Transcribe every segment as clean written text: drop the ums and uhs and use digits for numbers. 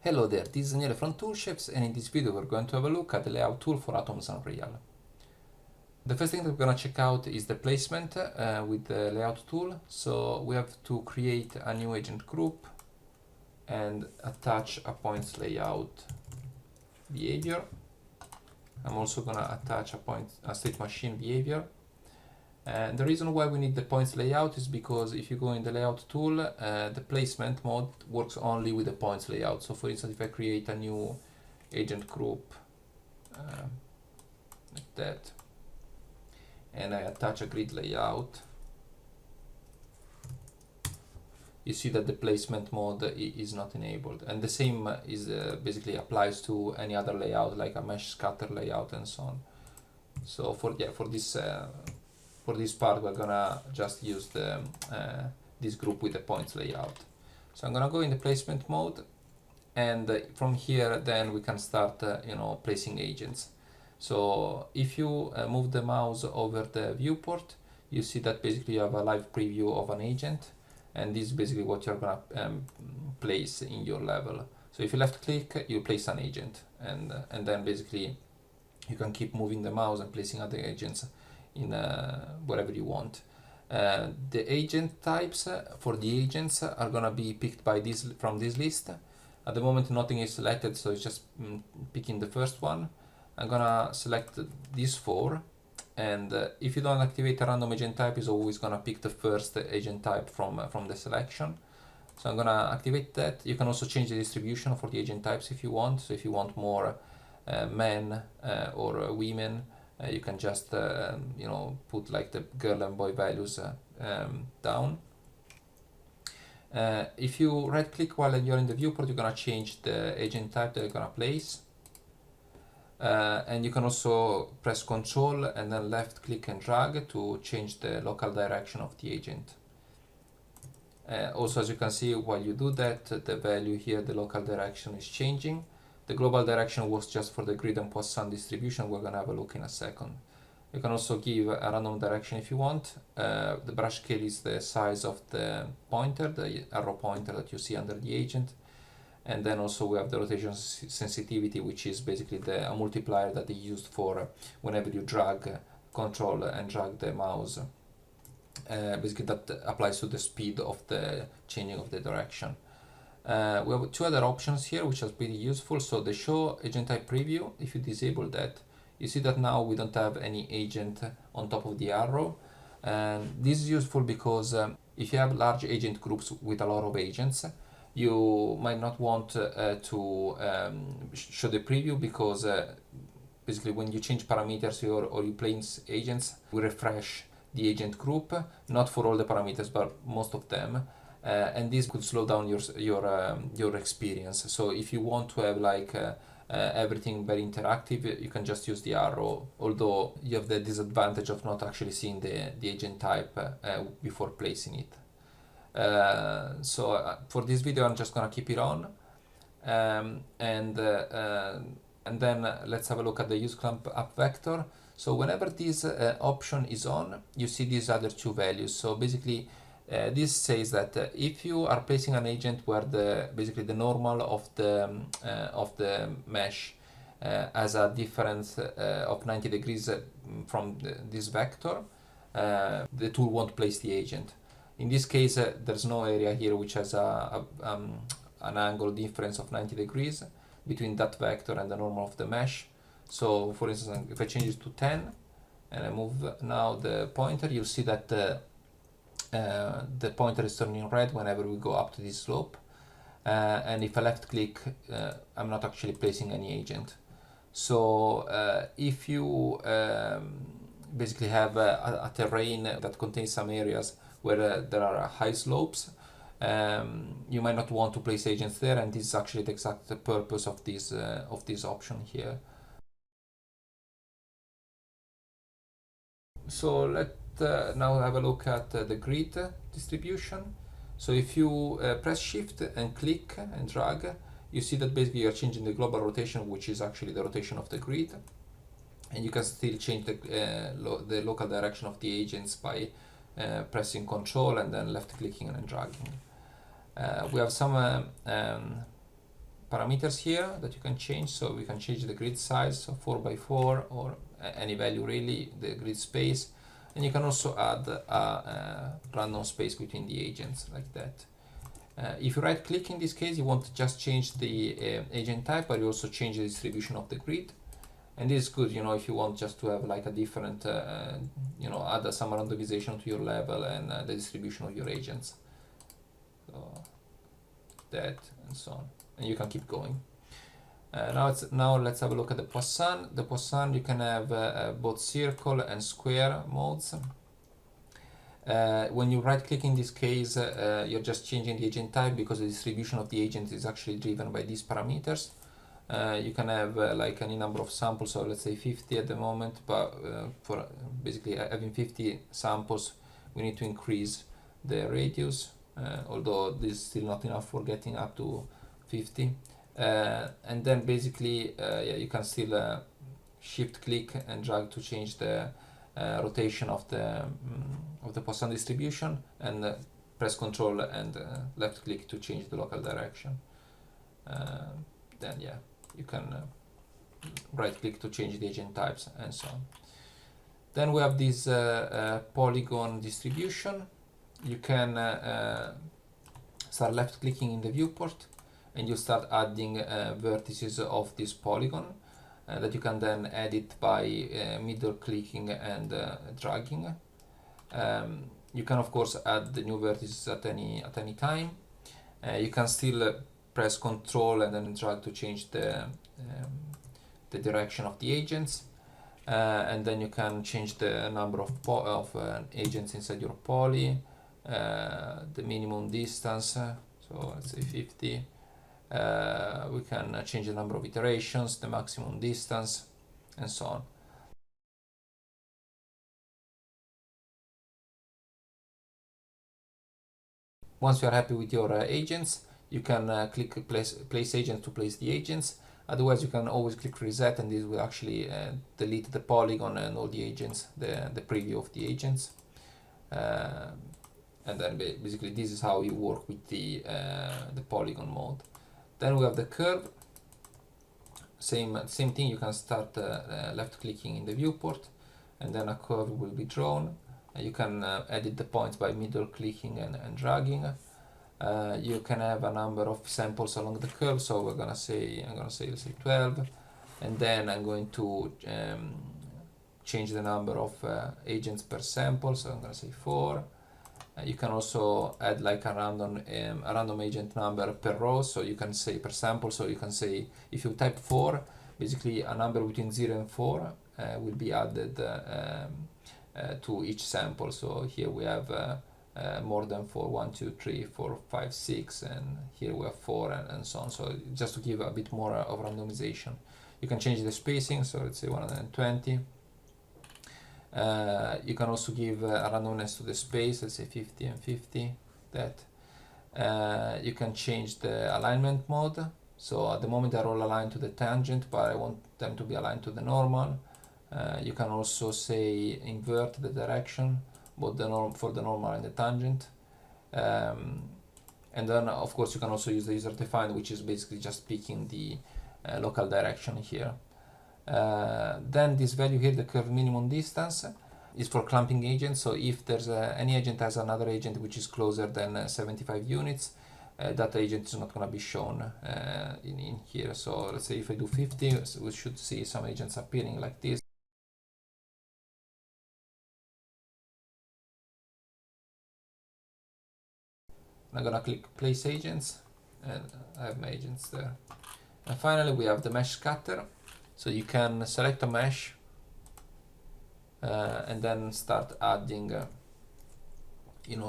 Hello there, this is Daniele from Toolchefs, and in this video we're going to have a look at the layout tool for AtomsUnreal. The first thing that we're going to check out is the placement with the layout tool. So we have to create a new agent group and attach a points layout behavior. I'm also going to attach a state machine behavior. And the reason why we need the points layout is because if you go in the layout tool, the placement mode works only with the points layout. So for instance, if I create a new agent group like that, and I attach a grid layout, you see that the placement mode is not enabled. And the same is basically applies to any other layout, like a mesh scatter layout and so on. So for this part, we're gonna just use the this group with the points layout. So I'm gonna go in the placement mode, and from here then we can start placing agents. So if you move the mouse over the viewport, you see that basically you have a live preview of an agent, and this is basically what you're gonna place in your level. So if you left click, you place an agent, and then basically you can keep moving the mouse and placing other agents in wherever you want. The agent types for the agents are gonna be picked by from this list. At the moment nothing is selected, so it's just picking the first one. I'm gonna select these four, and if you don't activate a random agent type, it's always gonna pick the first agent type from the selection. So I'm gonna activate that. You can also change the distribution for the agent types if you want. So if you want more men or women, you can just put like the girl and boy values down. If you right click while you're in the viewport, you're gonna change the agent type that you're gonna place, and you can also press Ctrl and then left click and drag to change the local direction of the agent. Also, as you can see, while you do that, the value here, the local direction, is changing. The global direction was just for the grid and Poisson distribution. We're gonna have a look in a second. You can also give a random direction if you want. The brush scale is the size of the pointer, the arrow pointer that you see under the agent. And then also we have the rotation sensitivity, which is basically a multiplier that is used for whenever you drag, control and drag the mouse. Basically that applies to the speed of the changing of the direction. We have two other options here which are pretty useful. So the show agent type preview, if you disable that, you see that now we don't have any agent on top of the arrow. And this is useful because if you have large agent groups with a lot of agents, you might not want to show the preview, because basically when you change parameters or you place agents, we refresh the agent group, not for all the parameters but most of them. And this could slow down your experience. So if you want to have like everything very interactive, you can just use the arrow, although you have the disadvantage of not actually seeing the agent type before placing it. So for this video I'm just gonna keep it on, and then let's have a look at the use clamp up vector. So whenever this option is on, you see these other two values. So basically this says that if you are placing an agent where basically the normal of the mesh has a difference of 90 degrees from this vector, the tool won't place the agent. In this case, there's no area here which has an angle difference of 90 degrees between that vector and the normal of the mesh. So for instance, if I change it to 10 and I move now the pointer, you'll see that the pointer is turning red whenever we go up to this slope. And if I left click, I'm not actually placing any agent. So if you basically have a terrain that contains some areas where there are high slopes, you might not want to place agents there, and this is actually the exact purpose of this option here. So let's now have a look at the grid distribution. So if you press shift and click and drag, you see that basically you're changing the global rotation, which is actually the rotation of the grid, and you can still change the local direction of the agents by pressing Ctrl and then left clicking and dragging. We have some parameters here that you can change. So we can change the grid size, so 4x4 or any value really, the grid space. And you can also add a random space between the agents like that. If you right click in this case, you want to just change the agent type, but you also change the distribution of the grid. And this is good, you know, if you want just to have like a different, you know, add some randomization to your level and the distribution of your agents. So that and so on. And you can keep going. Now let's have a look at the Poisson. The Poisson, you can have both circle and square modes. When you right click in this case, you're just changing the agent type because the distribution of the agent is actually driven by these parameters. You can have like any number of samples, so let's say 50 at the moment, but for basically having 50 samples, we need to increase the radius, although this is still not enough for getting up to 50. And then basically, yeah, you can still shift click and drag to change the rotation of the Poisson distribution, and press Control and left click to change the local direction. Then yeah, you can right click to change the agent types and so on. Then we have this polygon distribution. You can start left clicking in the viewport and you start adding vertices of this polygon that you can then edit by middle clicking and dragging. You can of course add the new vertices at any time. You can still press Control and then drag to change the direction of the agents, and then you can change the number of agents inside your poly, the minimum distance, so let's say 50. We can change the number of iterations, the maximum distance, and so on. Once you are happy with your agents, you can click place agent to place the agents. Otherwise, you can always click reset, and this will actually delete the polygon and all the agents, the preview of the agents. And then basically this is how you work with the polygon mode. Then we have the curve. Same thing. You can start left clicking in the viewport, and then a curve will be drawn. You can edit the points by middle clicking and dragging. You can have a number of samples along the curve, so I'm gonna say let's say 12, and then I'm going to change the number of agents per sample, so I'm gonna say 4. You can also add like a random agent number per row, so you can say per sample, so you can say if you type 4, basically a number between 0 and 4 will be added to each sample. So here we have more than 4, 1, 2, 3, 4, 5, 6, and here we have 4 and so on. So just to give a bit more of randomization. You can change the spacing, so let's say 120. You can also give a randomness to the space, let's say 50 and 50, that. You can change the alignment mode. So at the moment they're all aligned to the tangent, but I want them to be aligned to the normal. You can also say invert the direction, both for the normal and the tangent. And then of course you can also use the user defined, which is basically just picking the local direction here. Then this value here, the curve minimum distance, is for clamping agents. So if there's any agent has another agent which is closer than 75 units, that agent is not going to be shown in here. So let's say if I do 50, so we should see some agents appearing like this. I'm gonna click place agents, and I have my agents there. And finally we have the mesh scatter. So you can select a mesh and then start adding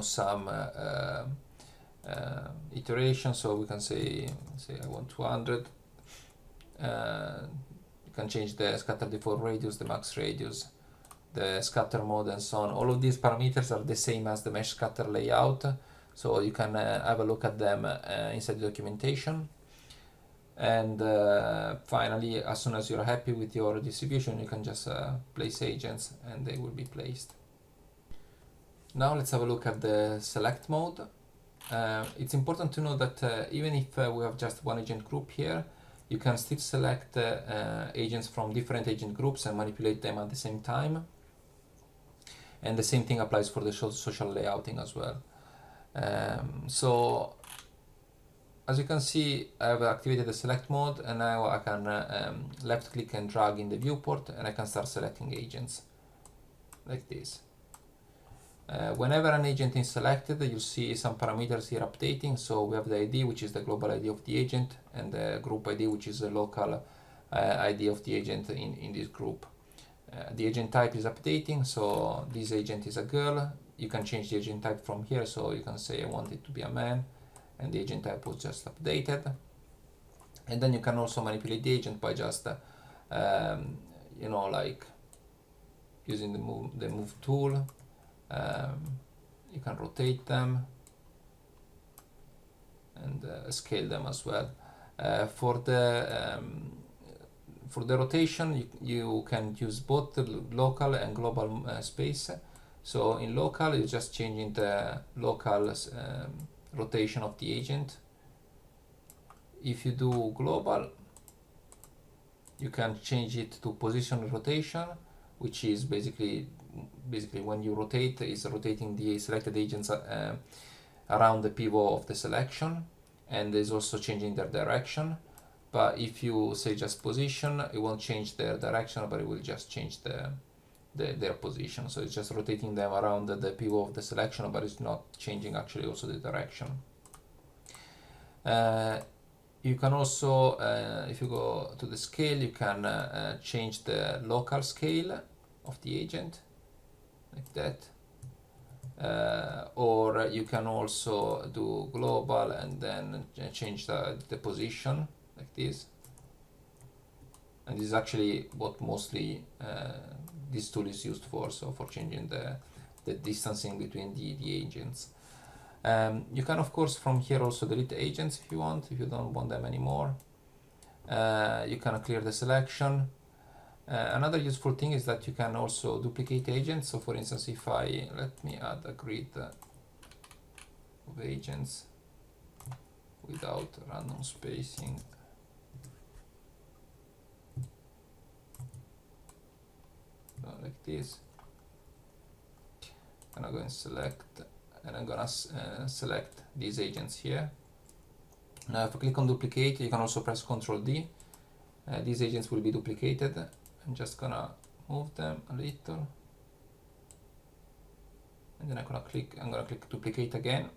some iteration. So we can say I want 200. You can change the scatter default radius, the max radius, the scatter mode, and so on. All of these parameters are the same as the mesh scatter layout, so you can have a look at them inside the documentation. And finally, as soon as you're happy with your distribution, you can just place agents and they will be placed. Now let's have a look at the select mode. it's important to know that even if we have just one agent group here, you can still select agents from different agent groups and manipulate them at the same time. And the same thing applies for the social layouting as well. So as you can see, I have activated the select mode, and now I can left click and drag in the viewport, and I can start selecting agents like this. Whenever an agent is selected, you'll see some parameters here updating. So we have the ID, which is the global ID of the agent, and the group ID, which is the local ID of the agent in this group. The agent type is updating, so this agent is a girl. You can change the agent type from here, so you can say I want it to be a man, and the agent type was just updated. And then you can also manipulate the agent by just like using the move tool. You can rotate them and scale them as well. For the rotation, you can use both the local and global space. So in local, you're just changing the local rotation of the agent. If you do global, you can change it to position rotation, which is basically when you rotate, is rotating the selected agents around the pivot of the selection, and is also changing their direction. But if you say just position, it won't change their direction, but it will just change their position. So it's just rotating them around the pivot of the selection, but it's not changing actually also the direction. You can also, if you go to the scale, you can change the local scale of the agent like that, or you can also do global and then change the position like this. And this is actually what mostly this tool is used for, so for changing the distancing between the agents. You can of course from here also delete the agents if you want, if you don't want them anymore. You can clear the selection. Another useful thing is that you can also duplicate agents. So for instance, if let me add a grid of agents without random spacing. Like this, and I'm going to select, and I'm gonna select these agents here. Now if I click on duplicate, you can also press Ctrl D. These agents will be duplicated. I'm just gonna move them a little, and then I'm gonna click duplicate again.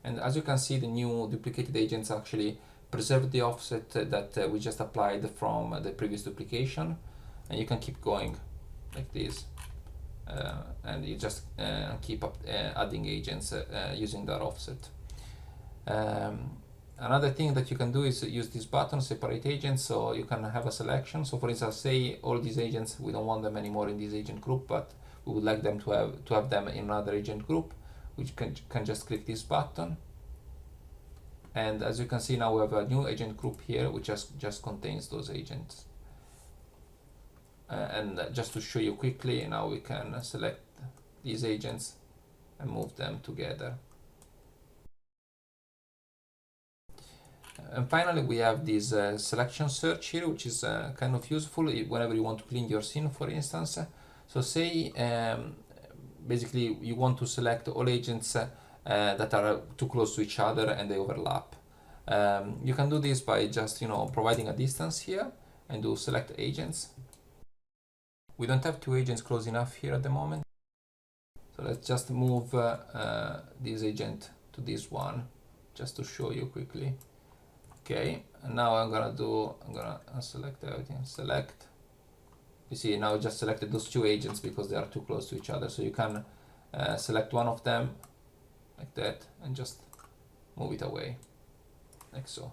And as you can see, the new duplicated agents actually preserve the offset that we just applied from the previous duplication, and you can keep going like this, and you just keep adding agents using that offset. Another thing that you can do is use this button, separate agents, so you can have a selection. So for instance, say all these agents, we don't want them anymore in this agent group, but we would like them to have them in another agent group, which can just click this button. And as you can see, now we have a new agent group here, which just contains those agents. And just to show you quickly, now we can select these agents and move them together. And finally, we have this selection search here, which is kind of useful whenever you want to clean your scene, for instance. So say basically you want to select all agents that are too close to each other and they overlap. You can do this by just providing a distance here and do select agents. We don't have two agents close enough here at the moment, so let's just move this agent to this one just to show you quickly. Okay, and now I'm gonna select everything, select. You see, now I just selected those two agents because they are too close to each other. So you can select one of them like that and just move it away like so.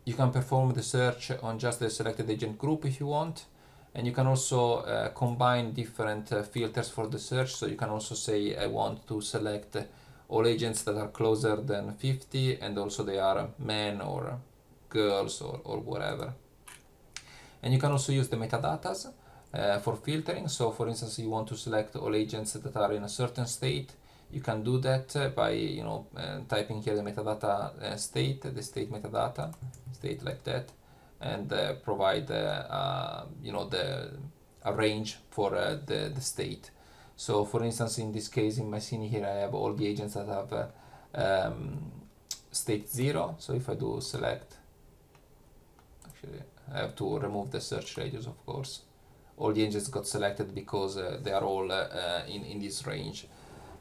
You can perform the search on just the selected agent group if you want, and you can also combine different filters for the search. So you can also say I want to select all agents that are closer than 50, and also they are men or girls or whatever. And you can also use the metadatas. for filtering. So for instance, you want to select all agents that are in a certain state. You can do that by typing here the metadata state, the state metadata, state like that, and provide a range for the state. So for instance, in this case, in my scene here, I have all the agents that have state 0. So if I do select, actually I have to remove the search radius, of course. All the agents got selected because they are all in this range.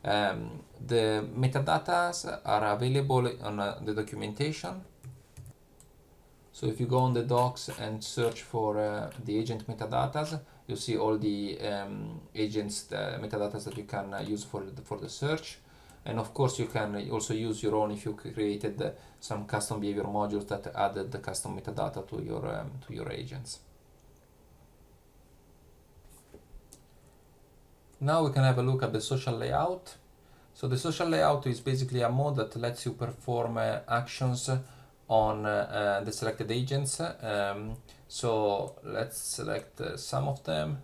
The metadatas are available on the documentation. So if you go on the docs and search for the agent metadatas, you'll see all the agents metadatas that you can use for the search. And of course, you can also use your own if you created some custom behavior modules that added the custom metadata to your agents. Now we can have a look at the social layout. So the social layout is basically a mode that lets you perform actions on the selected agents. So let's select some of them.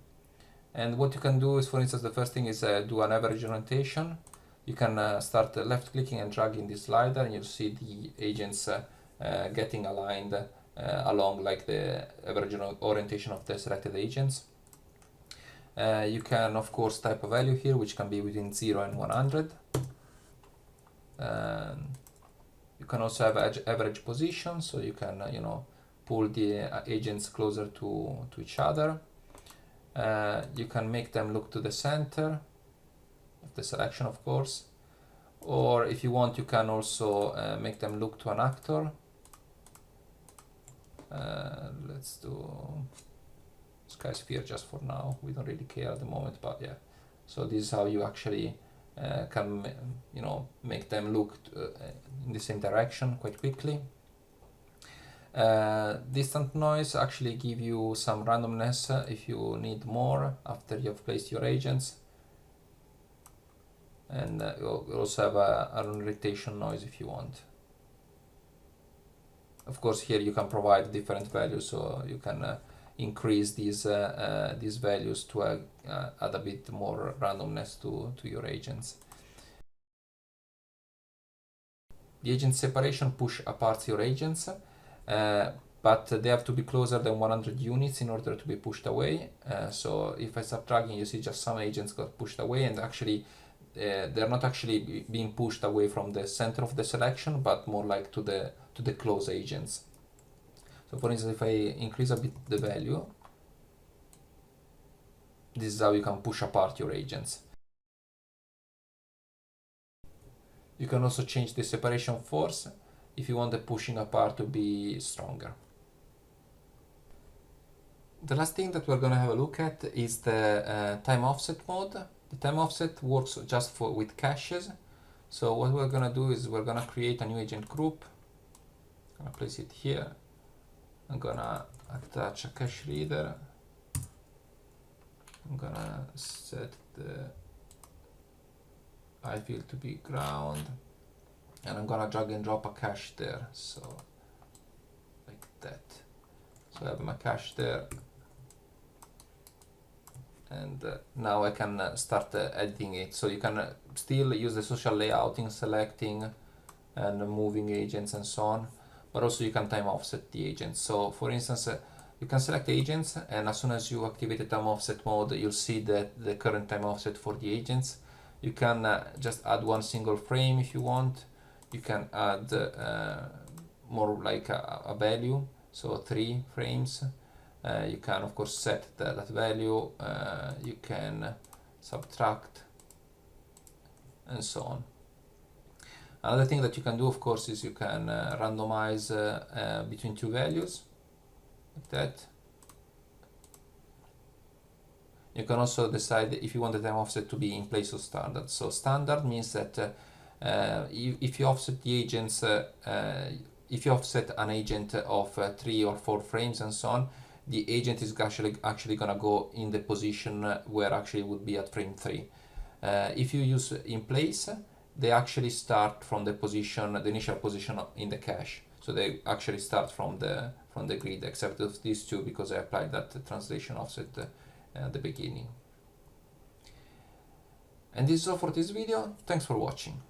And what you can do is, for instance, the first thing is do an average orientation. You can start left clicking and dragging this slider, and you'll see the agents getting aligned along like the average orientation of the selected agents. You can of course type a value here, which can be within 0 and 100. You can also have average position, so you can pull the agents closer to each other. You can make them look to the center of the selection, of course, or if you want, you can also make them look to an actor. Let's do sky sphere just for now. We don't really care at the moment, but yeah. So this is how you actually can make them look in the same direction quite quickly. Distant noise actually give you some randomness if you need more after you have placed your agents, and you also have an orientation noise if you want. Of course, here you can provide different values, so you can increase these values to add a bit more randomness to your agents. The agent separation push apart your agents, but they have to be closer than 100 units in order to be pushed away. So if I start dragging, you see just some agents got pushed away, and actually they're not actually being pushed away from the center of the selection, but more like to the close agents. So for instance, if I increase a bit the value, this is how you can push apart your agents. You can also change the separation force if you want the pushing apart to be stronger. The last thing that we're going to have a look at is the time offset mode. The time offset works just with caches. So what we're going to do is we're going to create a new agent group. I'm going to place it here. I'm going to attach a cache reader. I'm going to set the I field to be ground, and I'm going to drag and drop a cache there. So like that. So I have my cache there. And now I can start editing it. So you can still use the social layouting, selecting and moving agents and so on, but also you can time offset the agents. So for instance, you can select agents, and as soon as you activate the time offset mode, you'll see the current time offset for the agents. You can just add one single frame if you want. You can add more like a value, so 3 frames. You can of course set that value, you can subtract and so on. Another thing that you can do, of course, is you can randomize between 2 values like that. You can also decide if you want the time offset to be in place of standard. So standard means that if you offset the agents, if you offset an agent of 3 or 4 frames and so on, the agent is actually gonna go in the position where actually would be at frame 3. If you use in place, they actually start from the position, the initial position in the cache. So they actually start from the grid, except of these two, because I applied that translation offset at the beginning. And this is all for this video. Thanks for watching.